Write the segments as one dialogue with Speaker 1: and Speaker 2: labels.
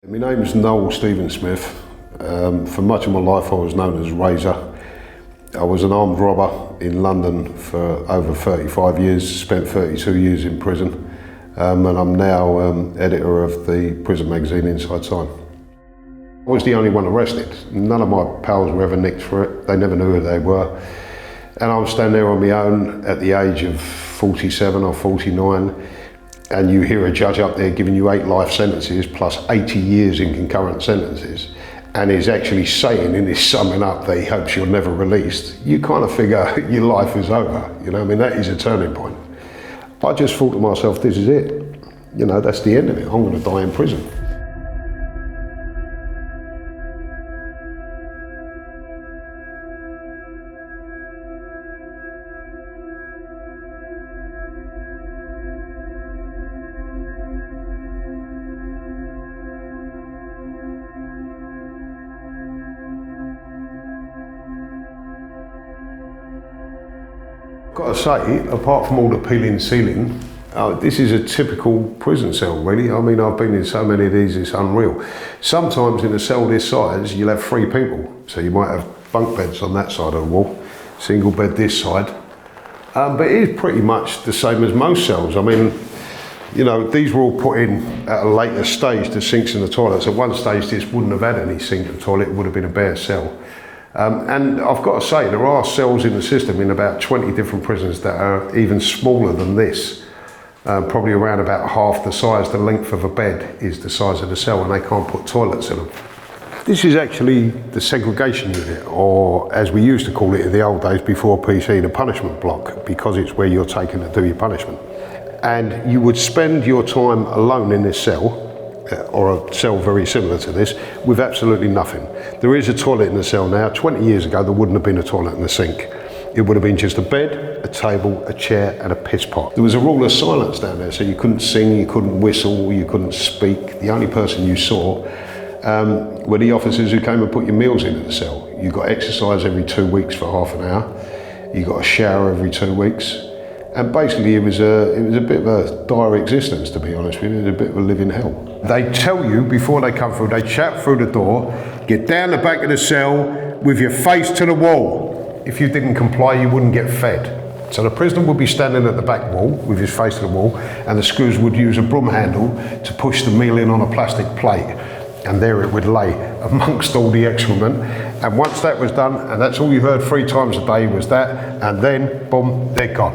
Speaker 1: My name's Noel Stephen Smith. For much of my life I was known as Razor. I was an armed robber in London for over 35 years, spent 32 years in prison, and I'm now editor of the prison magazine Inside Time. I was the only one arrested. None of my pals were ever nicked for it. They never knew who they were. And I was standing there on my own at the age of 47 or 49, and you hear a judge up there giving you 8 life sentences plus 80 years in concurrent sentences, and is actually saying in his summing up that he hopes you're never released. You kind of figure your life is over, you know, I mean, that is a turning point. I just thought to myself, this is it. You know, that's the end of it. I'm going to die in prison. Got to say, apart from all the peeling ceiling, this is a typical prison cell, really. I mean, I've been in so many of these, it's unreal. Sometimes in a cell this size, you'll have 3 people. So you might have bunk beds on that side of the wall, single bed this side. But it is pretty much the same as most cells. I mean, you know, these were all put in at a later stage, the sinks and the toilets. At one stage, this wouldn't have had any sink and toilet, it would have been a bare cell. And I've got to say, there are cells in the system in about 20 different prisons that are even smaller than this. Probably around about half the size, the length of a bed is the size of the cell, and they can't put toilets in them. This is actually the segregation unit, or as we used to call it in the old days before PC, the punishment block, because it's where you're taken to do your punishment. And you would spend your time alone in this cell, or a cell very similar to this, with absolutely nothing. There is a toilet in the cell now. 20 years ago there wouldn't have been a toilet in the sink. It would have been just a bed, a table, a chair and a piss pot. There was a rule of silence down there, so you couldn't sing, you couldn't whistle, you couldn't speak. The only person you saw were the officers who came and put your meals into the cell. You got exercise every 2 weeks for half an hour. You got a shower every 2 weeks. And basically it was a bit of a dire existence, to be honest with you. It was a bit of a living hell. They tell you before they come through, they shout through the door, get down the back of the cell with your face to the wall. If you didn't comply, you wouldn't get fed. So the prisoner would be standing at the back wall with his face to the wall, and the screws would use a broom handle to push the meal in on a plastic plate. And there it would lay amongst all the excrement. And once that was done, and that's all you heard 3 times a day was that, and then, boom, they're gone.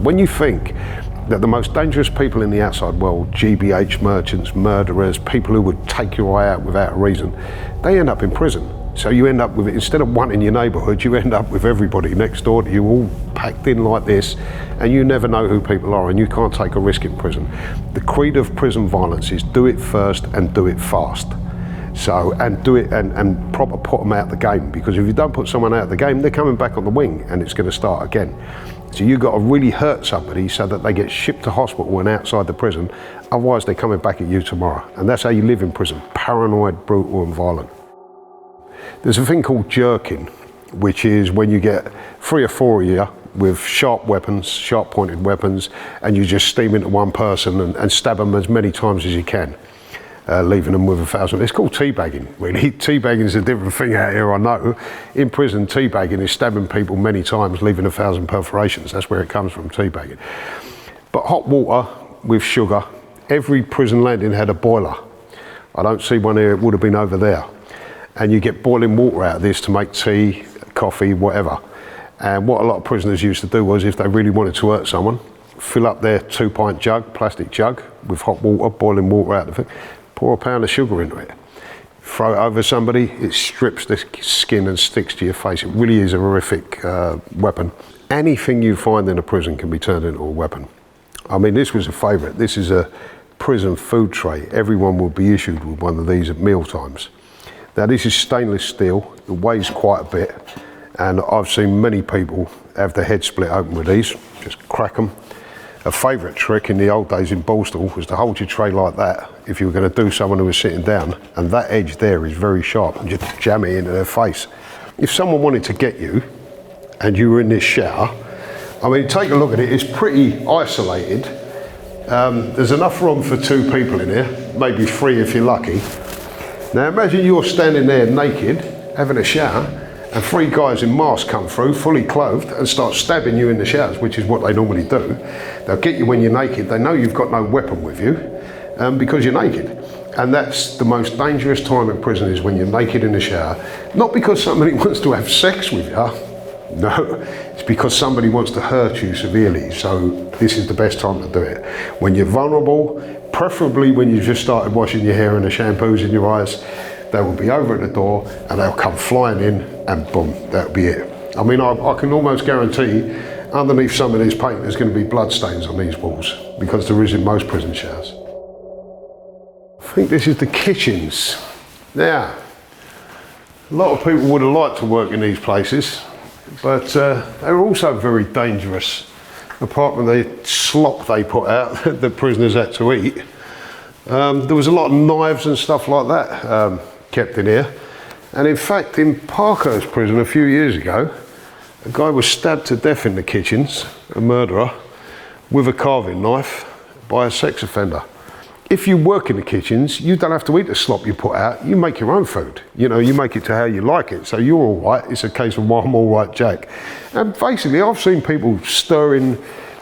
Speaker 1: When you think that the most dangerous people in the outside world, GBH merchants, murderers, people who would take your eye out without a reason, they end up in prison. So you end up with, instead of one in your neighbourhood, you end up with everybody next door to you, all packed in like this, and you never know who people are, and you can't take a risk in prison. The creed of prison violence is do it first and do it fast. So, and do it and proper put them out the game, because if you don't put someone out of the game, they're coming back on the wing and it's going to start again. So you've got to really hurt somebody so that they get shipped to hospital and outside the prison, otherwise they're coming back at you tomorrow. And that's how you live in prison, paranoid, brutal and violent. There's a thing called jerking, which is when you get 3 or 4 of you with sharp weapons, sharp pointed weapons, and you just steam into one person and stab them as many times as you can, leaving them with 1,000. It's called teabagging, really. Teabagging is a different thing out here, I know. In prison, teabagging is stabbing people many times, leaving 1,000 perforations. That's where it comes from, teabagging. But hot water with sugar, every prison landing had a boiler. I don't see one here, it would have been over there. And you get boiling water out of this to make tea, coffee, whatever. And what a lot of prisoners used to do was, if they really wanted to hurt someone, fill up their 2-pint jug, plastic jug, with hot water, boiling water out of it, pour a pound of sugar into it, throw it over somebody, it strips the skin and sticks to your face. It really is a horrific weapon. Anything you find in a prison can be turned into a weapon. I mean, this was a favourite. This is a prison food tray. Everyone will be issued with one of these at meal times. Now this is stainless steel, it weighs quite a bit, and I've seen many people have their head split open with these, just crack them. A favourite trick in the old days in Borstal was to hold your tray like that if you were going to do someone who was sitting down, and that edge there is very sharp, and just jam it into their face. If someone wanted to get you, and you were in this shower, I mean, take a look at it, it's pretty isolated. There's enough room for 2 people in here, maybe 3 if you're lucky. Now imagine you're standing there naked, having a shower, and 3 guys in masks come through, fully clothed, and start stabbing you in the showers, which is what they normally do. They'll get you when you're naked, they know you've got no weapon with you, because you're naked. And that's the most dangerous time in prison, is when you're naked in the shower. Not because somebody wants to have sex with you, no, it's because somebody wants to hurt you severely. So this is the best time to do it. When you're vulnerable, preferably when you've just started washing your hair and the shampoo's in your eyes, they will be over at the door and they'll come flying in and boom, that'll be it. I mean, I can almost guarantee underneath some of these paint there's going to be blood stains on these walls, because there is in most prison showers. I think this is the kitchens. Now, a lot of people would have liked to work in these places, but they're also very dangerous. Apart from the slop they put out that prisoners had to eat, there was a lot of knives and stuff like that kept in here. And in fact, in Parkhurst prison a few years ago, a guy was stabbed to death in the kitchens, a murderer, with a carving knife by a sex offender. If you work in the kitchens, you don't have to eat the slop you put out, you make your own food. You know, you make it to how you like it, so you're all right. It's a case of, well, I'm all right, Jack. And basically, I've seen people stirring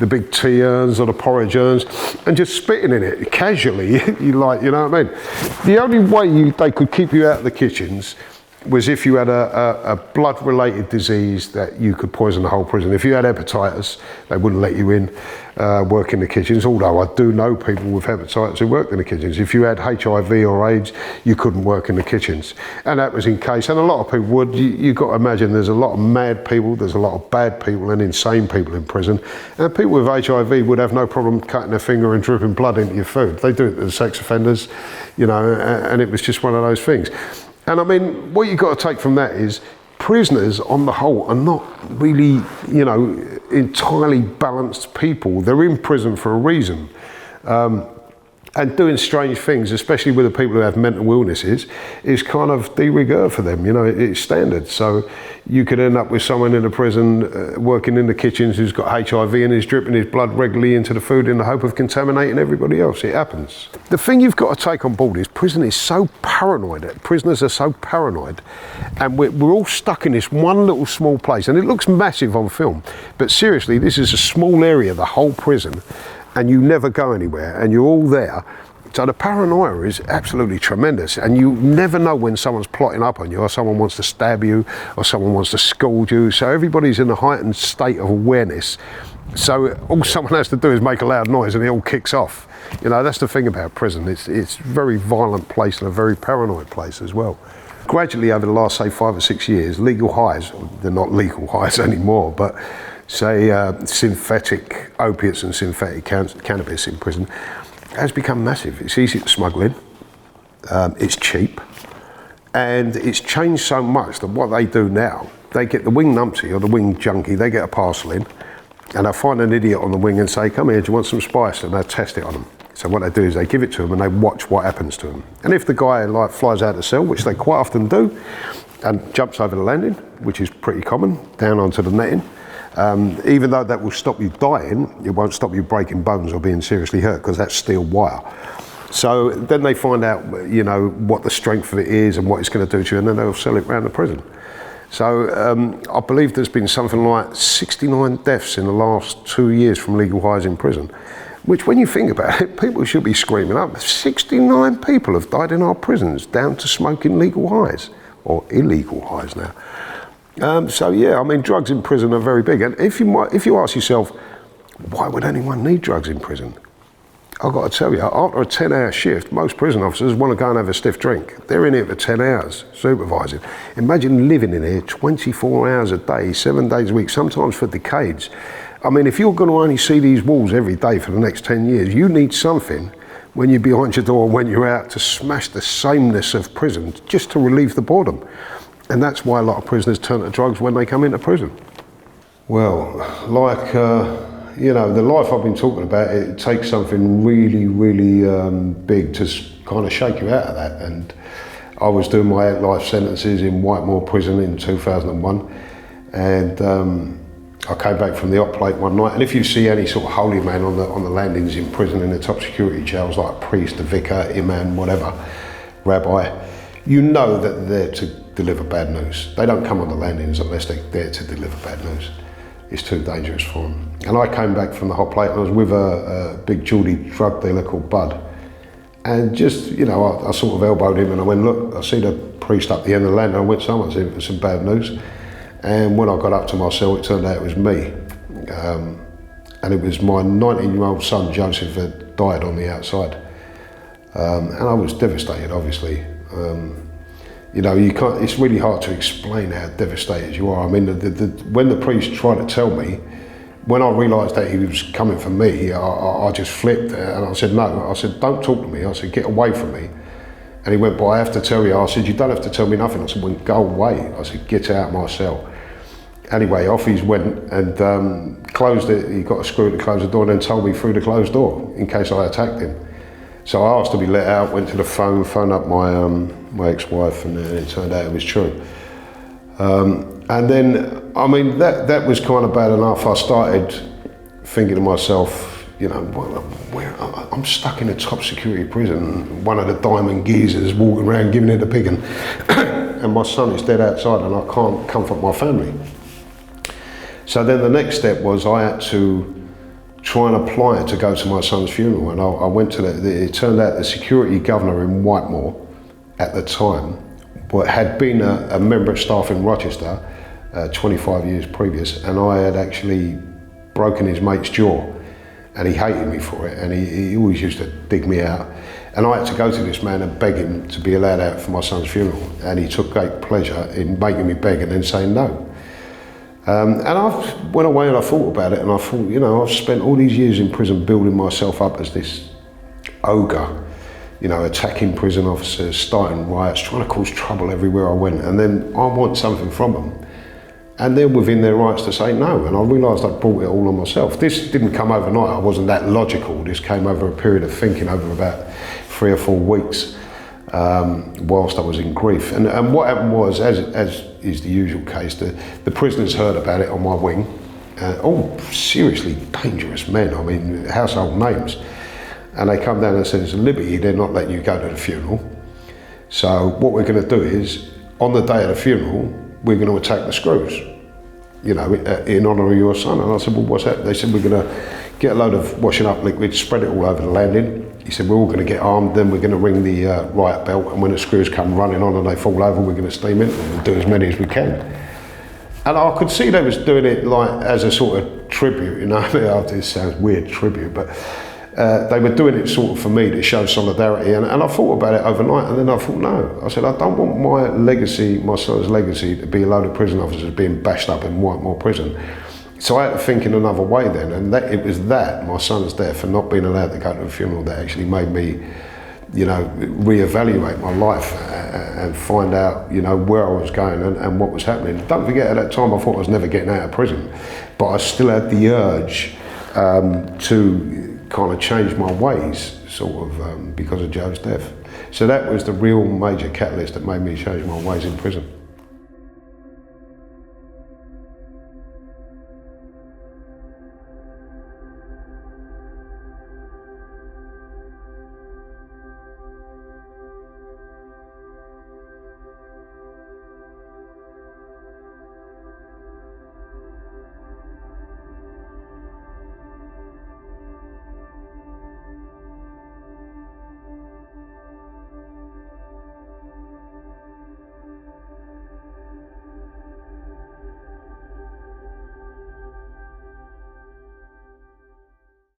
Speaker 1: the big tea urns or the porridge urns and just spitting in it casually. You know what I mean? The only way they could keep you out of the kitchens was if you had a blood-related disease that you could poison the whole prison. If you had hepatitis, they wouldn't let you in work in the kitchens, although I do know people with hepatitis who worked in the kitchens. If you had HIV or AIDS, you couldn't work in the kitchens. And that was in case, and a lot of people would. You've got to imagine there's a lot of mad people, there's a lot of bad people and insane people in prison. And people with HIV would have no problem cutting their finger and dripping blood into your food. They do it to the sex offenders, you know, and it was just one of those things. And I mean, what you've got to take from that is prisoners on the whole are not really, you know, entirely balanced people. They're in prison for a reason. And doing strange things, especially with the people who have mental illnesses, is kind of de rigueur for them, you know, it's standard. So you could end up with someone in a prison working in the kitchens who's got HIV and is dripping his blood regularly into the food in the hope of contaminating everybody else. It happens. The thing you've got to take on board is prison is so paranoid. Prisoners are so paranoid, and we're all stuck in this one little small place, and it looks massive on film, but seriously, this is a small area, the whole prison, and you never go anywhere, and you're all there. So the paranoia is absolutely tremendous, and you never know when someone's plotting up on you, or someone wants to stab you, or someone wants to scald you. So everybody's in a heightened state of awareness. So all someone has to do is make a loud noise, and it all kicks off. You know, that's the thing about prison. It's a very violent place and a very paranoid place as well. Gradually, over the last, say, 5 or 6 years, legal highs, they're not legal highs anymore, but say synthetic opiates and synthetic cannabis in prison has become massive. It's easy to smuggle in, it's cheap, and it's changed so much that what they do now, they get the wing numpty or the wing junkie, they get a parcel in, and they'll find an idiot on the wing and say, come here, do you want some spice? And they'll test it on them. So what they do is they give it to them and they watch what happens to them. And if the guy like flies out of the cell, which they quite often do, and jumps over the landing, which is pretty common, down onto the netting, even though that will stop you dying, it won't stop you breaking bones or being seriously hurt, because that's steel wire. So then they find out, you know, what the strength of it is and what it's going to do to you, and then they'll sell it around the prison. So I believe there's been something like 69 deaths in the last 2 years from legal highs in prison, which when you think about it, people should be screaming up. 69 people have died in our prisons down to smoking legal highs, or illegal highs now. So yeah, I mean, drugs in prison are very big. And if you ask yourself, why would anyone need drugs in prison? I've got to tell you, after a 10-hour shift, most prison officers want to go and have a stiff drink. They're in here for 10 hours, supervising. Imagine living in here 24 hours a day, 7 days a week, sometimes for decades. I mean, if you're going to only see these walls every day for the next 10 years, you need something when you're behind your door, when you're out, to smash the sameness of prison, just to relieve the boredom. And that's why a lot of prisoners turn to drugs when they come into prison. Well, like, you know, the life I've been talking about, it takes something really, really big to kind of shake you out of that. And I was doing my 8 life sentences in Whitemore Prison in 2001. And I came back from the op plate one night, and if you see any sort of holy man on the landings in prison in the top security jails, like a priest, a vicar, imam, whatever, rabbi, you know that they're there to deliver bad news. They don't come on the landings unless they're there to deliver bad news. It's too dangerous for them. And I came back from the hot plate, and I was with a big Geordie drug dealer called Bud. And just, you know, I sort of elbowed him and I went, look, I see the priest up the end of the landing. I went, someone's in for some bad news. And when I got up to my cell, it turned out it was me. And it was my 19-year-old son, Joseph, that died on the outside. And I was devastated, obviously. You know, you can't, it's really hard to explain how devastated you are. I mean, when the priest tried to tell me, when I realised that he was coming for me, I just flipped and I said, no. I said, don't talk to me. I said, get away from me. And he went, but I have to tell you. I said, you don't have to tell me nothing. I said, well, go away. I said, get out of my cell. Anyway, off he went and closed it. He got a screw to close the door and then told me through the closed door in case I attacked him. So I asked to be let out, went to the phoned up my ex-wife, and it turned out it was true. And then, I mean, that was kind of bad enough. I started thinking to myself, you know, I'm stuck in a top security prison, one of the diamond geezers walking around giving it a pig, and my son is dead outside and I can't comfort my family. So then the next step was I had to try and apply to go to my son's funeral, and I went to it turned out the security governor in Whitemore at the time had been a member of staff in Rochester 25 years previous, and I had actually broken his mate's jaw, and he hated me for it, and he always used to dig me out. And I had to go to this man and beg him to be allowed out for my son's funeral, and he took great pleasure in making me beg and then saying no. And I went away and I thought about it, and I thought, you know, I've spent all these years in prison building myself up as this ogre, you know, attacking prison officers, starting riots, trying to cause trouble everywhere I went, and then I want something from them. And they're within their rights to say no, and I realised I'd brought it all on myself. This didn't come overnight, I wasn't that logical. This came over a period of thinking over about 3 or 4 weeks whilst I was in grief. And what happened was, as is the usual case, the prisoners heard about it on my wing. All seriously dangerous men, I mean, household names. And they come down and said, it's a liberty, they're not letting you go to the funeral. So what we're going to do is, on the day of the funeral, we're going to attack the screws, you know, in honour of your son. And I said, well, what's that? They said, we're going to get a load of washing up liquid, spread it all over the landing. He said, we're all going to get armed, then we're going to ring the riot belt, and when the screws come running on and they fall over, we're going to steam it and do as many as we can. And I could see they was doing it like as a sort of tribute, you know. This sounds weird, tribute, but they were doing it sort of for me to show solidarity. And I thought about it overnight, and then I thought, no. I said, I don't want my legacy, my son's legacy, to be a load of prison officers being bashed up in Whitemore prison. So I had to think in another way then, and it was that, my son's death and not being allowed to go to the funeral, that actually made me, you know, reevaluate my life and find out, you know, where I was going and what was happening. Don't forget, at that time I thought I was never getting out of prison, but I still had the urge to kind of change my ways, sort of, because of Joe's death. So that was the real major catalyst that made me change my ways in prison.